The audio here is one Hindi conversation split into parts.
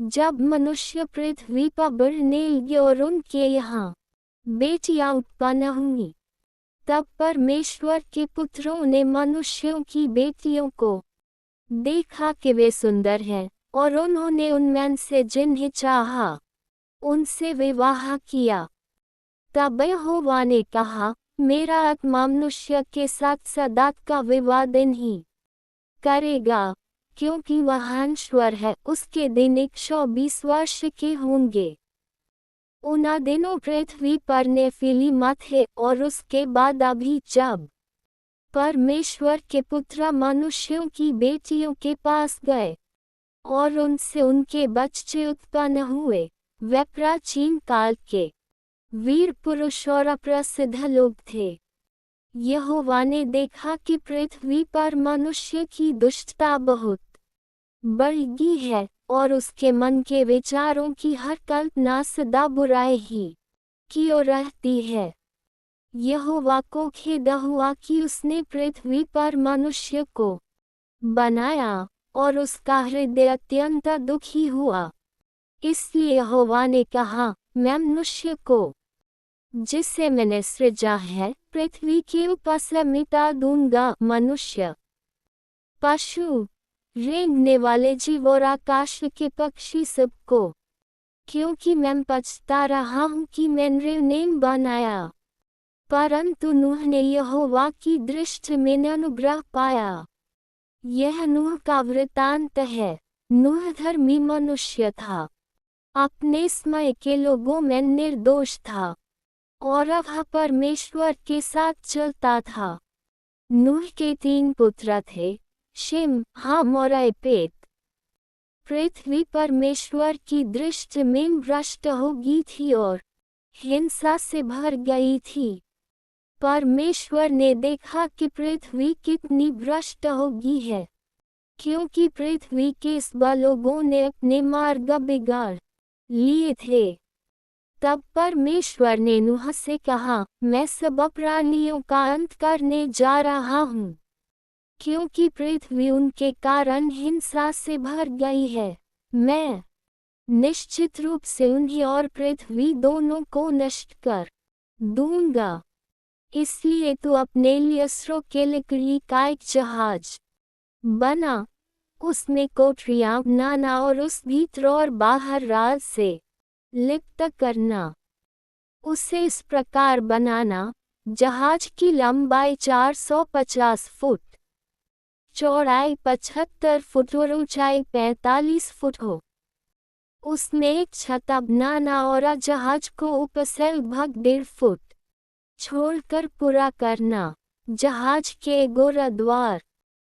जब मनुष्य पृथ्वी पर बढ़ने लगे और उनके यहाँ बेटियां उत्पन्न हुई, तब परमेश्वर के पुत्रों ने मनुष्यों की बेटियों को देखा कि वे सुंदर हैं, और उन्होंने उनमें से जिन्हें चाहा उनसे विवाह किया। तब यहोवा ने कहा, मेरा आत्मा मनुष्य के साथ सदा का विवाह नहीं करेगा, क्योंकि वह ईश्वर है। उसके दिन 120 वर्ष के होंगे। उन दिनों पृथ्वी पर नेफिलीम थे, और उसके बाद अभी जब परमेश्वर के पुत्र मनुष्यों की बेटियों के पास गए और उनसे उनके बच्चे उत्पन्न हुए, वे प्राचीन काल के वीर पुरुष और प्रसिद्ध लोग थे। यहोवा ने देखा कि पृथ्वी पर मनुष्य की दुष्टता बहुत बढ़ गई है, और उसके मन के विचारों की हर कल्पना सदा बुराई ही की ओर रहती है। यहोवा को खेद हुआ कि उसने पृथ्वी पर मनुष्य को बनाया, और उसका हृदय अत्यंत दुखी हुआ। इसलिए यहोवा ने कहा, मैं मनुष्य को जिसे मैंने सृजा है पृथ्वी के ऊपर से मिटा दूंगा। मनुष्य, पशु, रेंगने वाले जीव और आकाश के पक्षी सबको, क्योंकि मैं पछता रहा हूँ कि मैंने उन्हें बनाया। परंतु नूह ने यहोवा की दृष्टि में अनुग्रह पाया। यह नूह का वृतांत है। नूह धर्मी मनुष्य था, अपने समय के लोगों में निर्दोष था, और वह परमेश्वर के साथ चलता था। नूह के 3 पुत्र थे, शेम, हाम और यपेत। पृथ्वी परमेश्वर की दृष्टि में भ्रष्ट हो गई थी और हिंसा से भर गई थी। परमेश्वर ने देखा कि पृथ्वी कितनी भ्रष्ट हो गई है, क्योंकि पृथ्वी के सब लोगों ने अपने मार्ग बिगाड़ लिए थे। तब परमेश्वर ने नूह से कहा, मैं सब प्राणियों का अंत करने जा रहा हूँ, क्योंकि पृथ्वी उनके कारण हिंसा से भर गई है। मैं निश्चित रूप से उन्हें और पृथ्वी दोनों को नष्ट कर दूंगा। इसलिए तू अपने लिए असुरों के लकड़ी का एक जहाज बना, उसमें कोठरियां बनाना और उस भीतर और बाहर राल से लिप्त करना। उसे इस प्रकार बनाना, जहाज की लंबाई 450 फुट, चौड़ाई 75 फुट और ऊंचाई 45 फुट हो। उसमें एक छत बनाना और जहाज को ऊपर से लगभग 1.5 फुट छोड़कर पूरा करना। जहाज के गोरा द्वार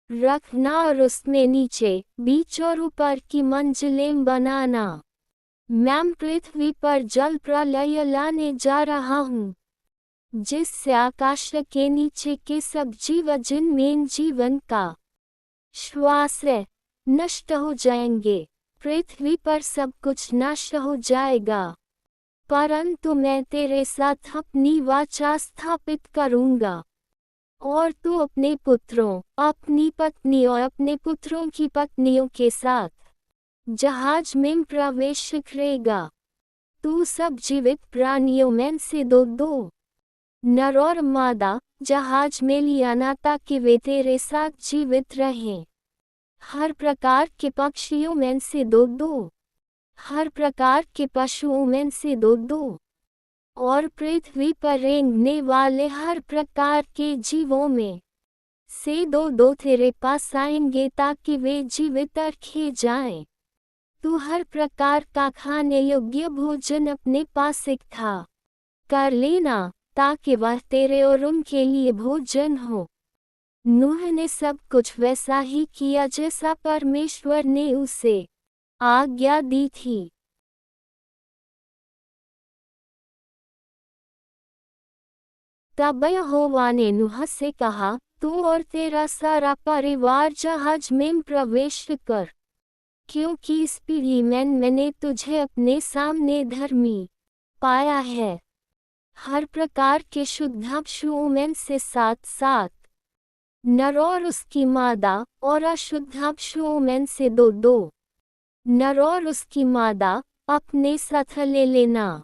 रखना और उसमें नीचे, बीच और ऊपर की मंजिलें बनाना। मैं पृथ्वी पर जल प्रलय लाने जा रहा हूँ, जिससे आकाश के नीचे के सब जीव जिनमें जीवन का श्वास है नष्ट हो जाएंगे। पृथ्वी पर सब कुछ नष्ट हो जाएगा, परंतु मैं तेरे साथ अपनी वाचा स्थापित करूंगा, और तू अपने पुत्रों, अपनी पत्नी और अपने पुत्रों की पत्नियों के साथ जहाज में प्रवेश करेगा। तू सब जीवित प्राणियों में से दो नर और मादा जहाज में लियाना, ताकि वे तेरे साथ जीवित रहें। हर प्रकार के पक्षियों में से दो, हर प्रकार के पशुओं में से दो, और पृथ्वी पर रेंगने वाले हर प्रकार के जीवों में से दो तेरे पास आएंगे, ताकि वे जीवित रखे जाएं। तू हर प्रकार का खाने योग्य भोजन अपने पास इकट्ठा कर लेना, ताकि वह तेरे और उनके लिए भोजन हो। नूह ने सब कुछ वैसा ही किया जैसा परमेश्वर ने उसे आज्ञा दी थी। तब यहोवा ने नूह से कहा, तू और तेरा सारा परिवार जहाज में प्रवेश कर, क्योंकि इस पीढ़ी में मैंने तुझे अपने सामने धर्मी पाया है। हर प्रकार के शुद्ध पशुओं में से 7 नर और उसकी मादा, और अशुद्ध पशुओं में से दो नर और उसकी मादा अपने साथ ले लेना,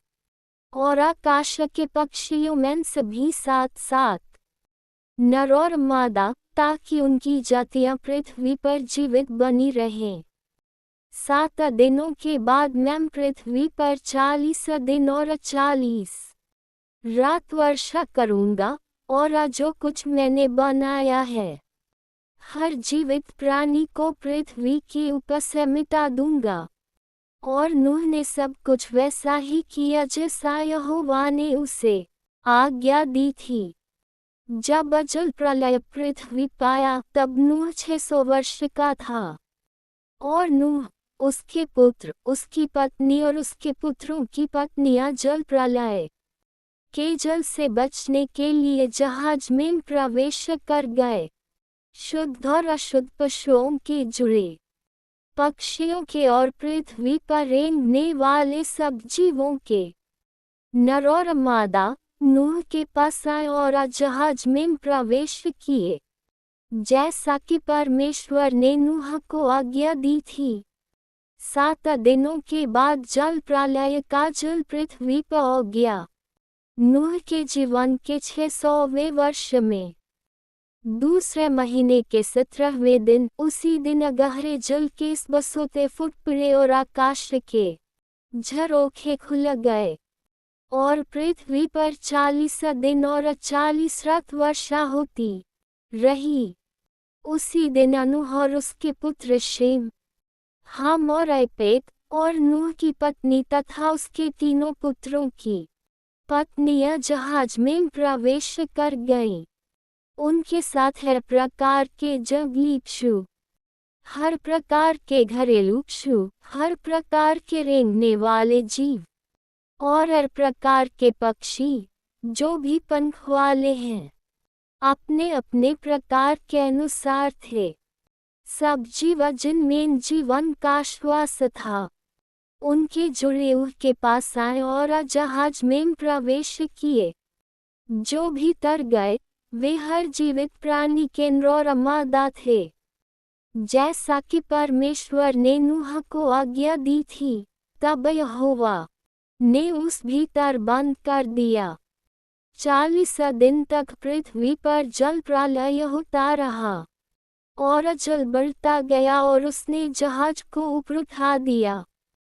और आकाश के पक्षियों में सभी साथ साथ, नर और मादा, ताकि उनकी जातियां पृथ्वी पर जीवित बनी रहें। 7 दिनों के बाद मैं पृथ्वी पर 40 दिन और 40 रात वर्षा करूंगा, और जो कुछ मैंने बनाया है हर जीवित प्राणी को पृथ्वी के ऊपर से मिटा दूंगा। और नूह ने सब कुछ वैसा ही किया जैसा यहोवा ने उसे आज्ञा दी थी। जब जल प्रलय पृथ्वी पाया तब नूह 600 वर्ष का था। और नूह, उसके पुत्र, उसकी पत्नी और उसके पुत्रों की पत्नियां जल प्रलय के जल से बचने के लिए जहाज में प्रवेश कर गए। शुद्ध और अशुद्ध पशुओं के जुड़े, पक्षियों के और पृथ्वी पर रेंगने वाले सब जीवों के, नर और मादा, नूह के पास आए और जहाज में प्रवेश किए, जैसा कि परमेश्वर ने नूह को आज्ञा दी थी। 7 दिनों के बाद जल प्रलय का जल पृथ्वी पर हो गया। नूह के जीवन के 600वें वर्ष में दूसरे महीने के 17वें दिन, उसी दिन गहरे जल के 200 फुट पड़े और आकाश के झरोखे खुल गए, और पृथ्वी पर 40 दिन और 40 रात वर्षा होती रही। उसी दिन नूह और उसके पुत्र शेम, हाम और यपेत, और नूह की पत्नी तथा उसके तीनों पुत्रों की पत्नियां जहाज में प्रवेश कर गईं। उनके साथ हर प्रकार के जंगली पशु, हर प्रकार के घरेलू पशु, हर प्रकार के रेंगने वाले जीव, और हर प्रकार के पक्षी जो भी पंख वाले हैं, अपने अपने प्रकार के अनुसार थे। सब जीव जिनमें जीवन का श्वास था, उनके जुड़े हुए के पास आए और जहाज में प्रवेश किए। जो भी तर गए वे हर जीवित प्राणी के नर और मादा थे, जैसा कि परमेश्वर ने नूह को आज्ञा दी थी। तब यहोवा ने उस भीतर बंद कर दिया। 40 दिन तक पृथ्वी पर जल प्रलय होता रहा, और जल बढ़ता गया और उसने जहाज को ऊपर उठा दिया,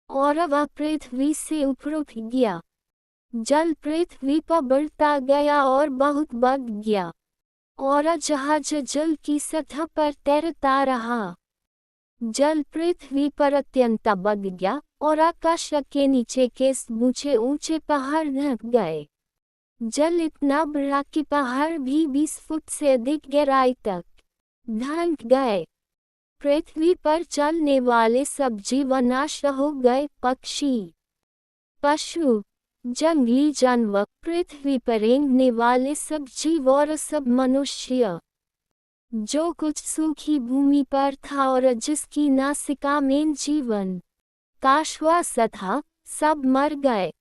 और वह पृथ्वी से ऊपर उठ गया। जल पृथ्वी पर बढ़ता गया और बहुत बढ़ गया, और जहाज जल की सतह पर तैरता रहा। जल पृथ्वी पर अत्यंत बढ़ गया, और आकाश के नीचे के ऊंचे ऊंचे पहाड़ ढक गए। जल इतना बढ़ा कि पहाड़ भी 20 फुट से अधिक गहराई तक ढक गए। पृथ्वी पर चलने वाले सब जीव नाश हो गए। पक्षी, पशु, जंगली जानवर, पृथ्वी पर रेंगने वाले सब जीव और सब मनुष्य, जो कुछ सूखी भूमि पर था और जिसकी नासिका में जीवन का श्वास था, सब मर गए।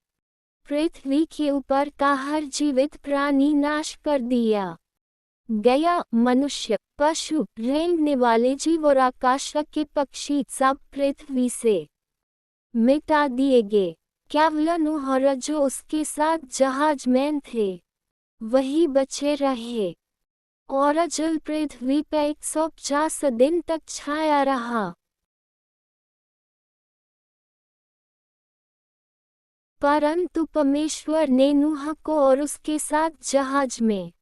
पृथ्वी के ऊपर का हर जीवित प्राणी नाश कर दिया गया। मनुष्य, पशु, रेंगने वाले जीव और आकाश के पक्षी सब पृथ्वी से मिटा दिए गए। केवल नूह और जो उसके साथ जहाज में थे वही बचे रहे, और जल पृथ्वी पर 150 दिन तक छाया रहा। परंतु परमेश्वर ने नूह को और उसके साथ जहाज में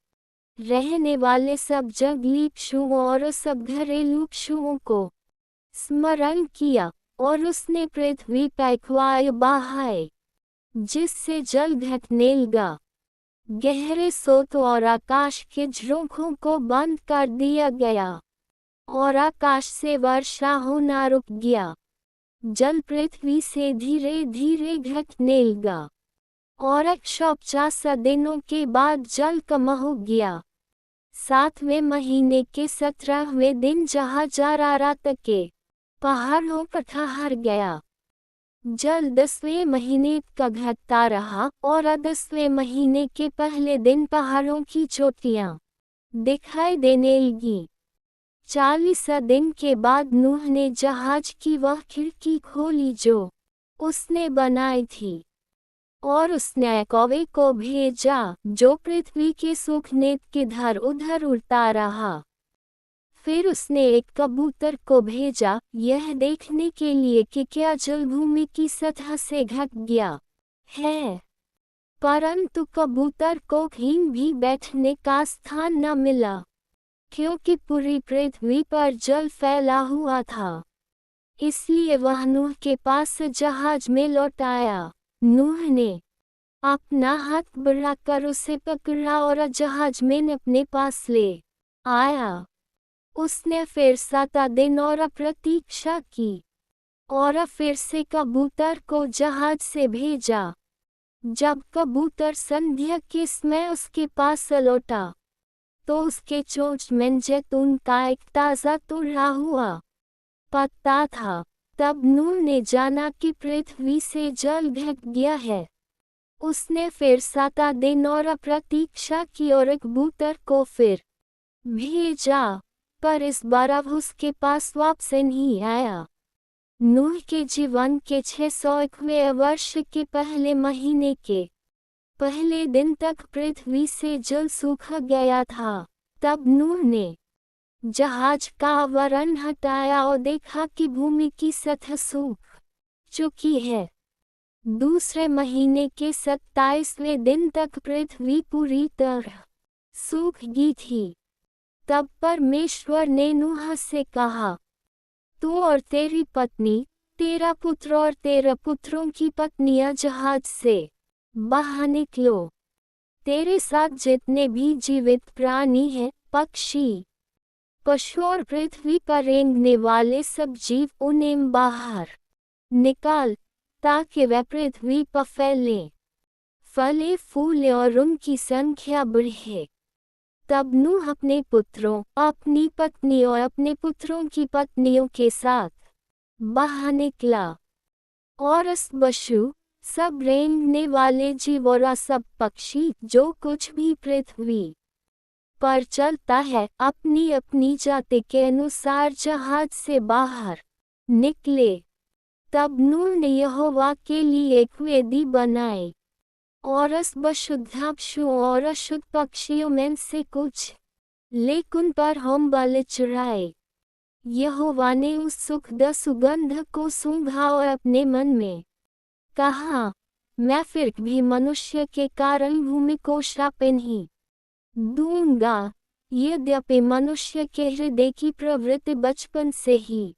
रहने वाले सब जंगली पशुओं और सब घरेलू पशुओं को स्मरण किया, और उसने पृथ्वी पर वायु बहाए, जिससे जल घटने लगा। गहरे सोत और आकाश के झरोखों को बंद कर दिया गया, और आकाश से वर्षा होना रुक गया। जल पृथ्वी से धीरे धीरे घटने लगा, और 150 दिनों के बाद जल कम हो गया। 7वें महीने के 17वें दिन जहाज अरारात के पहाड़ों पर ठहर गया। जल 10वें महीने का घटता रहा, और 10वें महीने के पहले दिन पहाड़ों की चोटियां दिखाई देने लगी। 40 दिन के बाद नूह ने जहाज की वह खिड़की खोली जो उसने बनाई थी, और उसने कौवे को भेजा जो पृथ्वी के सूखने किधर उधर उड़ता रहा। फिर उसने एक कबूतर को भेजा यह देखने के लिए कि क्या जल भूमि की सतह से ढक गया है, परंतु कबूतर को कहीं भी बैठने का स्थान न मिला, क्योंकि पूरी पृथ्वी पर जल फैला हुआ था। इसलिए वह नूह के पास जहाज में लौट आया। नूह ने अपना हाथ बढ़ाकर उसे पकड़ा और जहाज में अपने पास ले आया। उसने फिर 7 दिन और प्रतीक्षा की और फिर से कबूतर को जहाज से भेजा। जब कबूतर संध्या के समय उसके पास लौटा तो उसके चोंच में जैतून का एक ताज़ा तोड़ा हुआ पत्ता था। तब नूह ने जाना कि पृथ्वी से जल ढक गया है। उसने फिर 7 दिन और प्रतीक्षा की और कबूतर को फिर भेजा, पर इस बार अब उसके पास वापस नहीं आया। नूह के जीवन के 601वें वर्ष के पहले महीने के पहले दिन तक पृथ्वी से जल सूख गया था। तब नूह ने जहाज का आवरण हटाया और देखा कि भूमि की सतह सूख चुकी है। दूसरे महीने के 27वें दिन तक पृथ्वी पूरी तरह सूख गई थी। तब परमेश्वर ने नूह से कहा, तू और तेरी पत्नी, तेरा पुत्र और तेरे पुत्रों की पत्नियां जहाज से बाहर निकलो। तेरे साथ जितने भी जीवित प्राणी हैं, पक्षी, पशु और पृथ्वी पर रेंगने वाले सब जीव, उन्हें बाहर निकाल, ताकि वे पृथ्वी पर फैलें, फले फूले और उनकी संख्या बढ़े। तब नूह अपने पुत्रों, अपनी पत्नी और अपने पुत्रों की पत्नियों के साथ बाहर निकला, और पशु, सब रेंगने वाले जीव और सब पक्षी जो कुछ भी पृथ्वी पर चलता है, अपनी अपनी जाति के अनुसार जहाज से बाहर निकले। तब नूह ने यहोवा के लिए एक वेदी बनाई और अशुद्ध पशुओं और अशुद्ध पक्षियों में से कुछ लेकिन पर होम बलि चढ़ाए। यहोवा ने उस सुखद सुगंध को सूंघा और अपने मन में कहा, मैं फिर भी मनुष्य के कारण भूमि को श्राप नहीं दूंगा। यद्यपि मनुष्य के हृदय की प्रवृत्ति बचपन से ही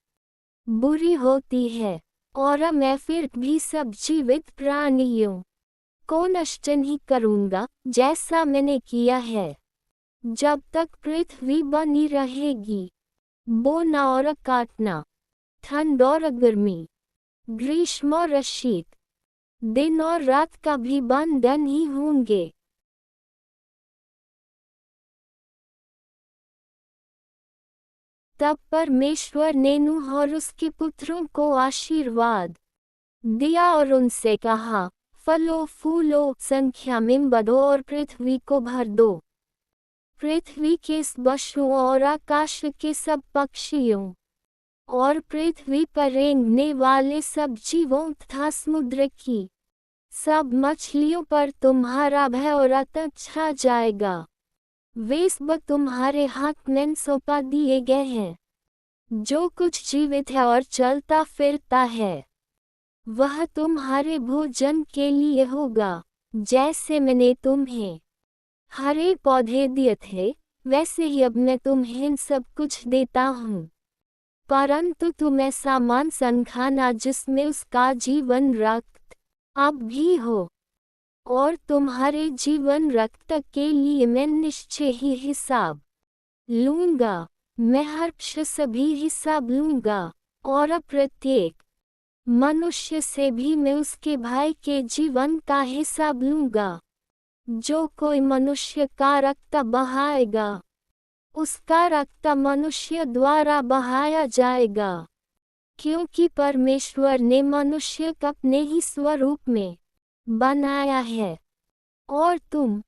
बुरी होती है, और मैं फिर भी सब जीवित प्राणियों को नष्ट नहीं करूंगा जैसा मैंने किया है, जब तक पृथ्वी बनी रहेगी। बोना और काटना, ठंड और गर्मी, ग्रीष्म और शीत, दिन और रात का भी बंधन ही होंगे। तब परमेश्वर ने नूह और उसके पुत्रों को आशीर्वाद दिया और उनसे कहा, फलो फूलो, संख्या में बढ़ो और पृथ्वी को भर दो। पृथ्वी के पशुओं और आकाश के सब पक्षियों और पृथ्वी पर रेंगने वाले सब जीवों तथा समुद्र की सब मछलियों पर तुम्हारा भय और आतंक छा जाएगा। वे सब तुम्हारे हाथ में सौंपा दिए गए हैं। जो कुछ जीवित है और चलता फिरता है, वह तुम्हारे भोजन के लिए होगा। जैसे मैंने तुम्हें हरे पौधे दिए थे, वैसे ही अब मैं तुम्हें सब कुछ देता हूँ। परंतु तुम ऐसा मांस खाना जिसमें उसका जीवन रक्त अब भी हो, और तुम्हारे जीवन रक्त के लिए मैं निश्चय ही हिसाब लूँगा। मैं हर पक्ष से भी हिसाब लूँगा, और प्रत्येक मनुष्य से भी मैं उसके भाई के जीवन का हिसाब लूँगा। जो कोई मनुष्य का रक्त बहाएगा, उसका रक्त मनुष्य द्वारा बहाया जाएगा, क्योंकि परमेश्वर ने मनुष्य को अपने ही स्वरूप में बनाया है। और तुम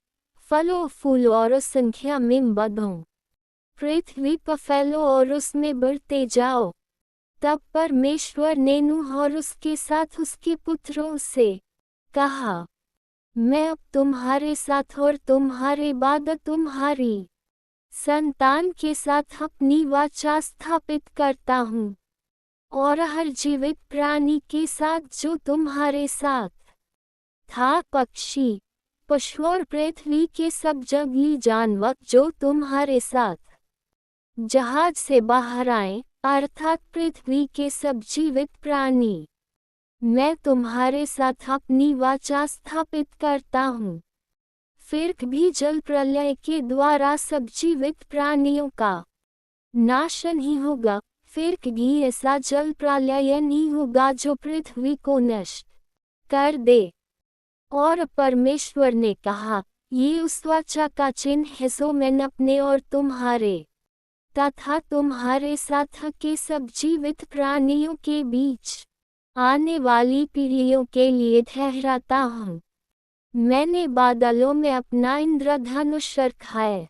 फलो फूलो और संख्या में बढ़ो। पृथ्वी पर फैलो और उसमें बढ़ते जाओ। तब परमेश्वर ने नूह और उसके साथ उसके पुत्रों से कहा, मैं अब तुम्हारे साथ और तुम्हारे बाद तुम्हारी संतान के साथ अपनी वाचा स्थापित करता हूँ, और हर जीवित प्राणी के साथ जो तुम्हारे साथ था, पक्षी, पशु और पृथ्वी के सब जंगली जानवर जो तुम्हारे साथ जहाज से बाहर आए, अर्थात पृथ्वी के सब जीवित प्राणी। मैं तुम्हारे साथ अपनी वाचा स्थापित करता हूँ। फिर भी जल प्रलय के द्वारा सब जीवित प्राणियों का नाश नहीं होगा। फिर भी ऐसा जल प्रलय नहीं होगा जो पृथ्वी को नष्ट कर दे। और परमेश्वर ने कहा, ये उस वाचा का चिन्ह है जो मैंने अपने और तुम्हारे तथा तुम्हारे साथ के सब जीवित प्राणियों के बीच आने वाली पीढ़ियों के लिए ठहराता हूँ। मैंने बादलों में अपना इंद्रधनुष रखा है,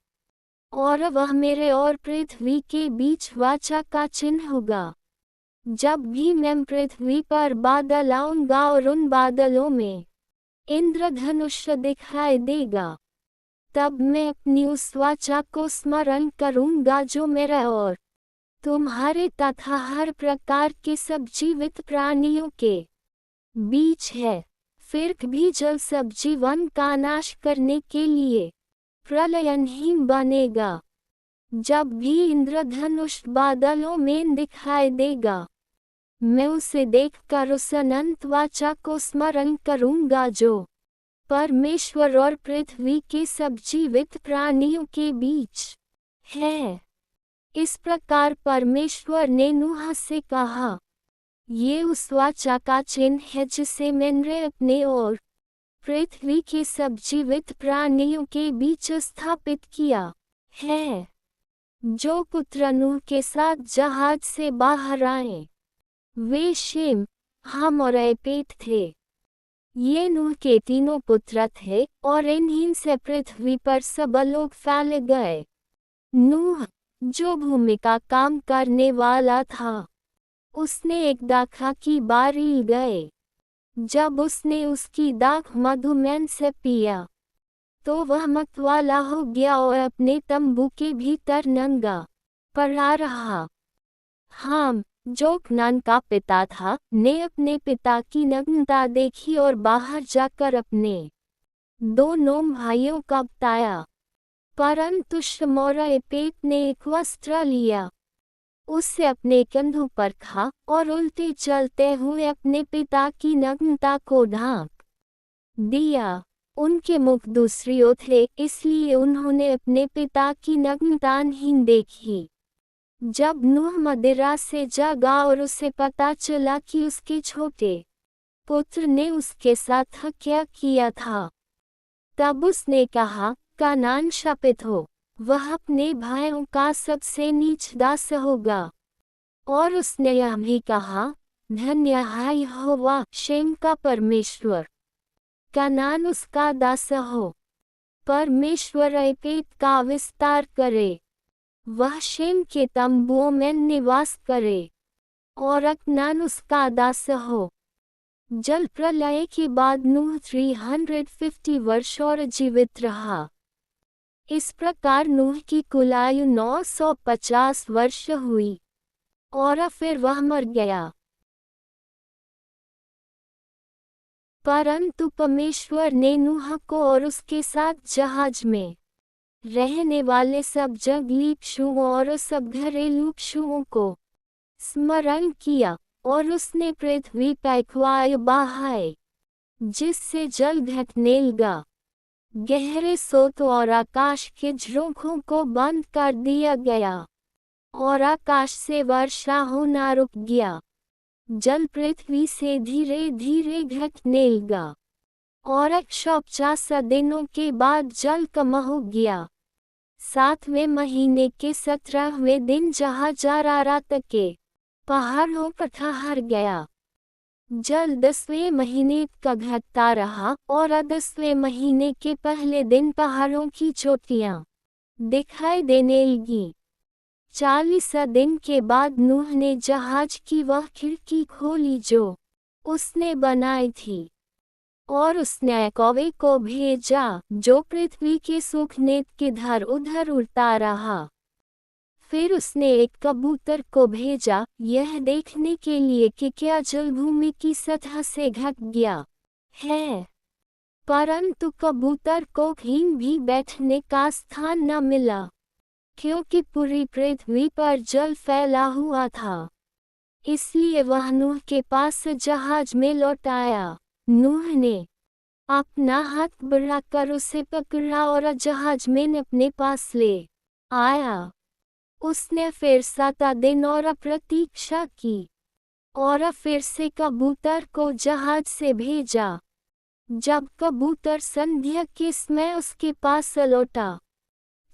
और वह मेरे और पृथ्वी के बीच वाचा का चिन्ह होगा। जब भी मैं पृथ्वी पर बादल आऊंगा और उन बादलों में इंद्रधनुष दिखाई देगा, तब मैं अपनी उस वाचा को स्मरण करूंगा जो मेरा और तुम्हारे तथा हर प्रकार के सब जीवित प्राणियों के बीच है। फिर भी जल सब जीवन का नाश करने के लिए प्रलय नहीं बनेगा। जब भी इंद्रधनुष बादलों में दिखाई देगा, मैं उसे देखकर उस अनंत वाचा को स्मरण करूंगा जो परमेश्वर और पृथ्वी के सब जीवित प्राणियों के बीच है। इस प्रकार परमेश्वर ने नूह से कहा, ये उस वाचा का चिन्ह है जिसे मैंने अपने और पृथ्वी के सब जीवित प्राणियों के बीच स्थापित किया है। जो पुत्र नूह के साथ जहाज से बाहर आए, वे शेम, हम और एपेत थे। ये नूह के तीनों पुत्र थे, और इन्हीं से पृथ्वी पर सब लोग फैल गए। नूह, जो भूमि का काम करने वाला था, उसने एक दाखा की बारी गए। जब उसने उसकी दाख मधुमेह से पिया, तो वह मतवाला हो गया और अपने तंबू के भीतर नंगा पड़ा रहा। हाम, जो कनान का पिता था, ने अपने पिता की नग्नता देखी और बाहर जाकर अपने दोनों भाइयों का बताया। परंतु शम और एपेत ने एक वस्त्र लिया, उससे अपने कंधों पर खा और उल्टे चलते हुए अपने पिता की नग्नता को ढांक दिया। उनके मुख दूसरी ओर थे, इसलिए उन्होंने अपने पिता की नग्नता नहीं देखी। जब नूह मदिरा से जागा और उसे पता चला कि उसके छोटे पुत्र ने उसके साथ क्या किया था, तब उसने कहा, कानान शापित हो, वह अपने भाइयों का सबसे नीच दास होगा। और उसने यह भी कहा, धन्य है यहोवा शेम का परमेश्वर, कानान उसका दास हो। परमेश्वर एपेत का विस्तार करे, वह शेम के तंबुओं में निवास करे, और कनान उसका दास हो। जल प्रलय के बाद नूह 350 वर्ष और जीवित रहा। इस प्रकार नूह की कुल आयु 950 वर्ष हुई, और फिर वह मर गया। परंतु परमेश्वर ने नूह को और उसके साथ जहाज में रहने वाले सब जंगली पशुओं और सब घरेलू पशुओं को स्मरण किया, और उसने पृथ्वी पर वायु बहाए, जिससे जल घटने लगा। गहरे सोत और आकाश के झरोखों को बंद कर दिया गया, और आकाश से वर्षा होना रुक गया। जल पृथ्वी से धीरे धीरे घटने लगा, और 150 दिनों के बाद जल कम हो गया। 7वें महीने के 17वें दिन जहाज अरारात के पहाड़ों पर ठहर गया। जल 10वें महीने का घटता रहा, और 10वें महीने के पहले दिन पहाड़ों की चोटियां दिखाई देने लगी। 40 दिन के बाद नूह ने जहाज की वह खिड़की खोली जो उसने बनाई थी, और उसने कौवे को भेजा जो पृथ्वी के सूखने किधर उधर उड़ता रहा। फिर उसने एक कबूतर को भेजा यह देखने के लिए कि क्या जल भूमि की सतह से ढक गया है, परंतु कबूतर को कहीं भी बैठने का स्थान न मिला, क्योंकि पूरी पृथ्वी पर जल फैला हुआ था। इसलिए वह नूह के पास जहाज में लौट आया। नूह ने अपना हाथ बढ़ाकर उसे पकड़ा और जहाज में अपने पास ले आया। उसने फिर 7 दिन और प्रतीक्षा की और फिर से कबूतर को जहाज से भेजा। जब कबूतर संध्या के समय उसके पास लौटा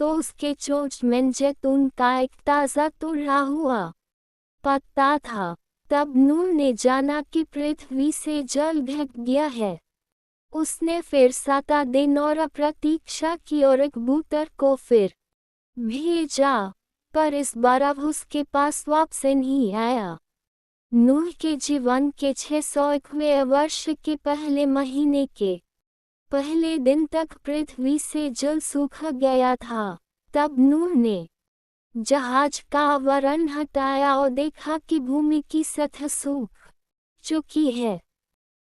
तो उसके चोंच में जैतून का एक ताज़ा तोड़ा हुआ पत्ता था। तब नूह ने जाना कि पृथ्वी से जल ढक गया है। उसने फिर 7 दिन और प्रतीक्षा की और कबूतर को फिर भेजा, पर इस बार अब उसके पास वापस नहीं आया। नूह के जीवन के 601वें वर्ष के पहले महीने के पहले दिन तक पृथ्वी से जल सूख गया था। तब नूह ने जहाज का आवरण हटाया और देखा कि भूमि की सतह सूख चुकी है।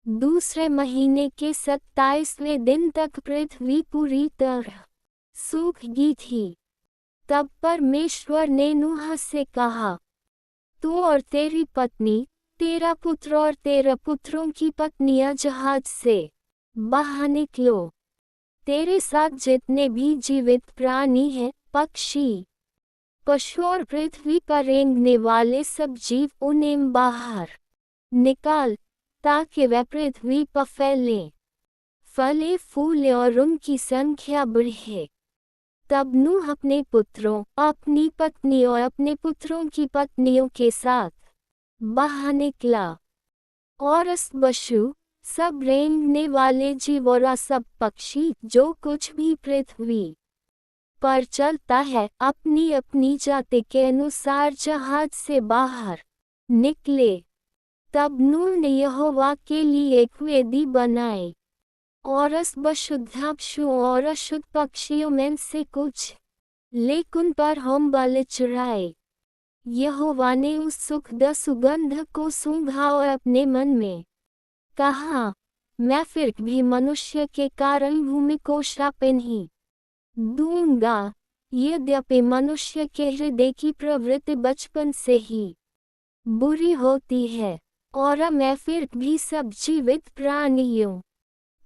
दूसरे महीने के 27वें दिन तक पृथ्वी पूरी तरह सूख गई थी। तब परमेश्वर ने नूह से कहा, तू और तेरी पत्नी, तेरा पुत्र और तेरे पुत्रों की पत्नियां जहाज से बाहर निकलो। तेरे साथ जितने भी जीवित प्राणी हैं, पक्षी, पशु और पृथ्वी पर रेंगने वाले सब जीव, उन्हें बाहर निकाल, ताकि वे पृथ्वी पर फैलें, फले फूले और उनकी संख्या बढ़े। तब नूह अपने पुत्रों, अपनी पत्नी और अपने पुत्रों की पत्नियों के साथ बाहर निकला, और पशु, सब रेंगने वाले जीव और सब पक्षी जो कुछ भी पृथ्वी पर चलता है, अपनी अपनी जाति के अनुसार जहाज से बाहर निकले। तब नूह ने यहोवा के लिए एक वेदी बनाई और शुद्ध पशुओं और अशुद्ध पक्षियों में से कुछ लेकिन पर होम बलि चढ़ाए। यहोवा ने उस सुखद सुगंध को सूंघा और अपने मन में कहा, मैं फिर भी मनुष्य के कारण भूमि को श्राप नहीं दूंगा। यद्यपि मनुष्य के हृदय की प्रवृत्ति बचपन से ही बुरी होती है, और मैं फिर भी सब जीवित प्राणियों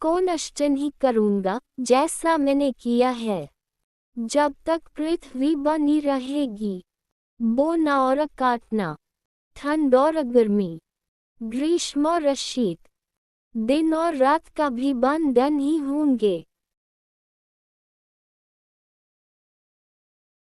को नष्ट नहीं करूंगा जैसा मैंने किया है, जब तक पृथ्वी बनी रहेगी। बोना और काटना, ठंड और गर्मी, ग्रीष्म और शीत, दिन और रात का भी बंधन ही होंगे।